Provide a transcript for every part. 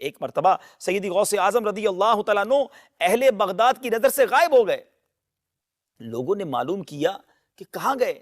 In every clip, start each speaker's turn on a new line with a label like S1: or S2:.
S1: ایک مرتبہ سیدی غوث اعظم رضی اللہ تعالیٰ عنہ اہل بغداد کی نظر سے غائب ہو گئے. لوگوں نے معلوم کیا کہ کہاں گئے.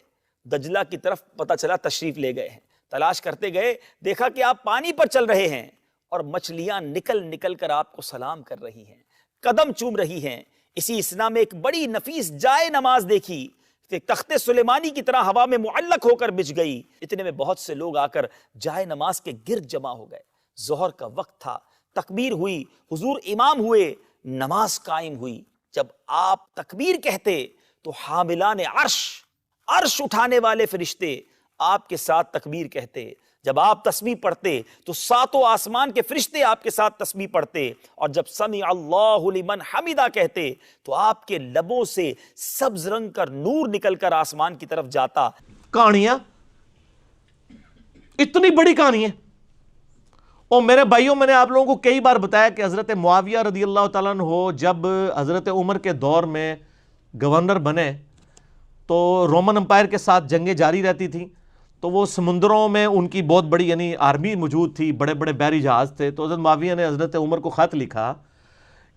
S1: دجلہ کی طرف پتہ چلا تشریف لے گئے ہیں. تلاش کرتے گئے، دیکھا کہ آپ پانی پر چل رہے ہیں اور مچھلیاں نکل نکل کر آپ کو سلام کر رہی ہیں، قدم چوم رہی ہیں. اسی اسنا میں ایک بڑی نفیس جائے نماز دیکھی کہ تخت سلیمانی کی طرح ہوا میں معلق ہو کر بچھ گئی. اتنے میں بہت سے لوگ آ کر جائے نماز کے گرد جمع ہو گئے. ظہر کا وقت تھا، تکبیر ہوئی، حضور امام ہوئے، نماز قائم ہوئی. جب آپ تکبیر کہتے تو حاملان عرش اٹھانے والے فرشتے آپ کے ساتھ تکبیر کہتے. جب آپ تسبیح پڑھتے تو ساتوں آسمان کے فرشتے آپ کے ساتھ تسبیح پڑھتے. اور جب سمع اللہ لمن حمدہ کہتے تو آپ کے لبوں سے سبز رنگ کا نور نکل کر آسمان کی طرف جاتا.
S2: کہانیاں اتنی بڑی کہانی ہے. اور میرے بھائیوں، میں نے آپ لوگوں کو کئی بار بتایا کہ حضرت معاویہ رضی اللہ تعالیٰ عنہ جب حضرت عمر کے دور میں گورنر بنے تو رومن امپائر کے ساتھ جنگیں جاری رہتی تھیں. تو وہ سمندروں میں ان کی بہت بڑی یعنی آرمی موجود تھی، بڑے بڑے بحری جہاز تھے. تو حضرت معاویہ نے حضرت عمر کو خط لکھا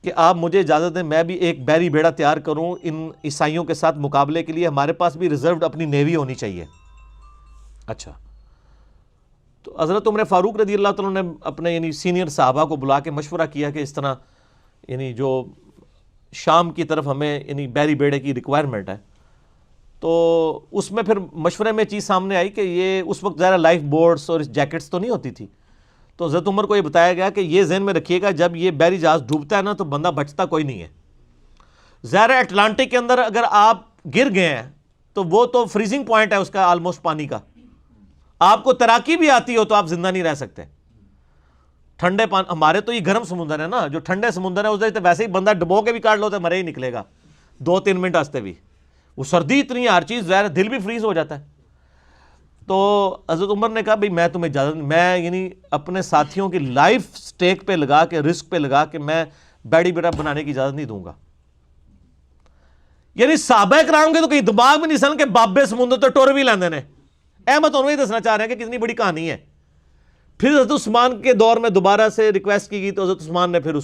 S2: کہ آپ مجھے اجازت دیں میں بھی ایک بحری بیڑا تیار کروں ان عیسائیوں کے ساتھ مقابلے کے لیے. ہمارے پاس بھی ریزروڈ اپنی نیوی ہونی چاہیے. اچھا، تو حضرت عمر فاروق رضی اللہ تعالیٰ نے اپنے یعنی سینئر صحابہ کو بلا کے مشورہ کیا کہ اس طرح یعنی جو شام کی طرف ہمیں یعنی بحری بیڑے کی ریکوائرمنٹ ہے. تو اس میں پھر مشورے میں چیز سامنے آئی کہ یہ اس وقت ظاہر لائف بورڈز اور جیکٹس تو نہیں ہوتی تھی. تو حضرت عمر کو یہ بتایا گیا کہ یہ ذہن میں رکھیے گا جب یہ بحری جہاز ڈوبتا ہے نا تو بندہ بچتا کوئی نہیں ہے. ظاہر اٹلانٹک کے اندر اگر آپ گر گئے ہیں تو وہ تو فریزنگ پوائنٹ ہے اس کا آلموسٹ پانی کا. آپ کو تیراکی بھی آتی ہو تو آپ زندہ نہیں رہ سکتے. ٹھنڈے پانی، ہمارے تو یہ گرم سمندر ہے نا، جو ٹھنڈے سمندر ہے اس ویسے ہی بندہ ڈبو کے بھی کاٹ لو تو مرے ہی نکلے گا 2-3 منٹ واسطے بھی. وہ سردی اتنی ہر چیز ظاہر دل بھی فریز ہو جاتا ہے. تو حضرت عمر نے کہا بھئی میں تمہیں اجازت، میں یعنی اپنے ساتھیوں کی لائف سٹیک پہ لگا کے رسک پہ لگا کے میں بیڑی بیڑا بنانے کی اجازت نہیں دوں گا. یعنی صحابہ کرام کے تو کہیں دماغ میں نہیں سن کہ بابے سمندر تو ٹور بھی لیندے نے. میں تو انہوں ہی دسنا چاہ رہے ہیں کہ کتنی بڑی کہانی ہے. پھر حضرت عثمان کے دور میں دوبارہ سے ریکویسٹ کی گئی تو حضرت عثمان نے پھر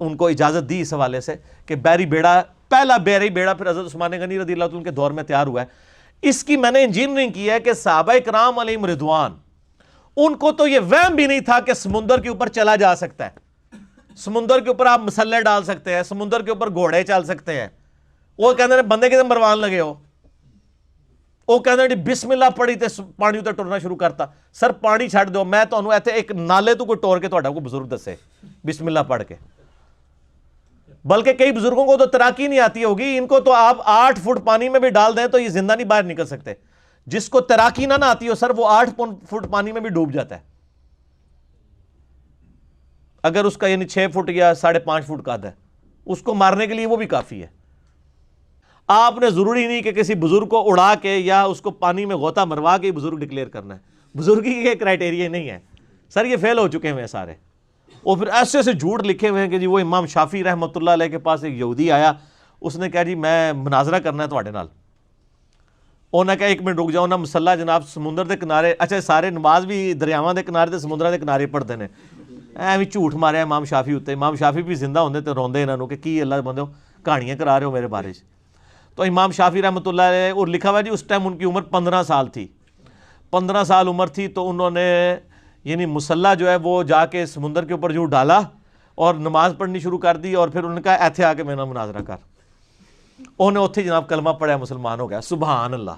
S2: ان کو اجازت دی اس حوالے سے کہ بحری بیڑا، پہلا بحری بیڑا پھر حضرت عثمان غنی رضی اللہ عنہ کے دور میں تیار ہوا ہے. اس کی میں نے انجینئرنگ کی ہے کہ صحابہ کرام علیہم رضوان ان کو تو یہ وہم بھی نہیں تھا کہ سمندر کے اوپر چلا جا سکتا ہے. سمندر کے اوپر آپ مسلح ڈال سکتے ہیں، سمندر کے اوپر گھوڑے چل سکتے ہیں. وہ کہتے ہیں بندے کے مروان لگے ہو، وہ کہتے ہیں بسم اللہ پڑھی تے پانی اتنے ٹرنا شروع کرتا. سر پانی چھڈ دو، میں تمہیں ایتھے ایک نالے تو کوئی ٹور کے تہاڈا کوئی بزرگ دسے بسم اللہ پڑھ کے. بلکہ کئی بزرگوں کو تو تیراکی نہیں آتی ہوگی، ان کو تو آپ 8 فٹ پانی میں بھی ڈال دیں تو یہ زندہ نہیں باہر نکل سکتے. جس کو تیراکی نہ آتی ہو سر وہ 8 فٹ پانی میں بھی ڈوب جاتا ہے اگر اس کا یعنی 6 فٹ یا 5.5 فٹ قد ہے. اس کو مارنے کے لیے وہ بھی کافی ہے. آپ نے ضروری نہیں کہ کسی بزرگ کو اڑا کے یا اس کو پانی میں غوطہ مروا کے بزرگ ڈکلیئر کرنا ہے. بزرگی کے کرائٹیریا نہیں ہے سر، یہ فیل ہو چکے ہیں سارے. اور پھر ایسے سے جھوٹ لکھے ہوئے ہیں کہ جی وہ امام شافعی رحمۃ اللہ علیہ کے پاس ایک یہودی آیا، اس نے کہا جی میں مناظرہ کرنا ہے تواڈے نال. انہوں نے کہا 1 منٹ رک جاؤ نا، مسلح جناب سمندر دے کنارے، اچھا سارے نماز بھی دریاواں دے کنارے تے سمندراں دے کنارے پڑھتے ہیں. ایویں جھوٹ ماریا امام شافعی اتنے. امام شافعی بھی زندہ ہوندے تے روندے انہاں نوں کہ کی اللہ بندو کہانیاں کرا رہے ہو میرے بارے. تو امام شافعی رحمۃ اللہ علیہ، اور لکھا ہوا جی اس ٹائم ان کی عمر 15 سال تھی. 15 سال عمر تھی تو انہوں نے یعنی مسلح جو ہے وہ جا کے سمندر کے اوپر جو ڈالا اور نماز پڑھنی شروع کر دی. اور پھر انہوں نے کہا ایتھے آ کے میرے نال مناظرہ کر. انہوں نے اتھے جناب کلمہ پڑھا، مسلمان ہو گیا. سبحان اللہ.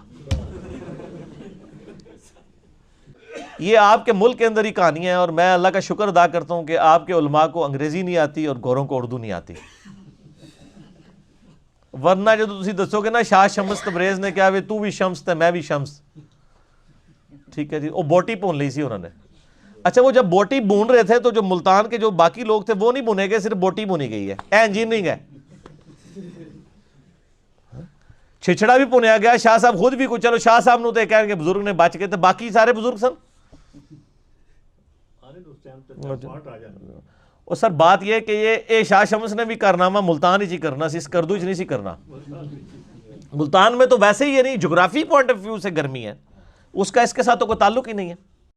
S2: یہ آپ کے ملک کے اندر ہی کہانی ہے، اور میں اللہ کا شکر ادا کرتا ہوں کہ آپ کے علماء کو انگریزی نہیں آتی اور گوروں کو اردو نہیں آتی. ورنہ جو تسی دسو گے نا شاہ شمس تبریز نے کیا تو بھی شمس تے میں بھی شمس، ٹھیک ہے جی. وہ بوٹی بھون لی سی انہوں نے. اچھا وہ جب بوٹی بھون رہے تھے تو جو ملتان کے جو باقی لوگ تھے وہ نہیں بھونے گئے، صرف بوٹی بھونی گئی ہے. انجینئرنگ ہے. چھچڑا بھی بھونیا گیا. شاہ صاحب خود بھی کچھ، چلو شاہ صاحب نو تے کہہ کہ بزرگ نے بچ گئے تھے، باقی سارے بزرگ سن. اور سر بات یہ کہ یہ شاہ شمس نے بھی کارنامہ ملتان ہی کرنا سی، اس کردو نہیں سی کرنا. ملتان میں تو ویسے ہی نہیں، جغرافی پوائنٹ آف ویو سے گرمی ہے، اس کا اس کے ساتھ تو کوئی تعلق ہی نہیں ہے.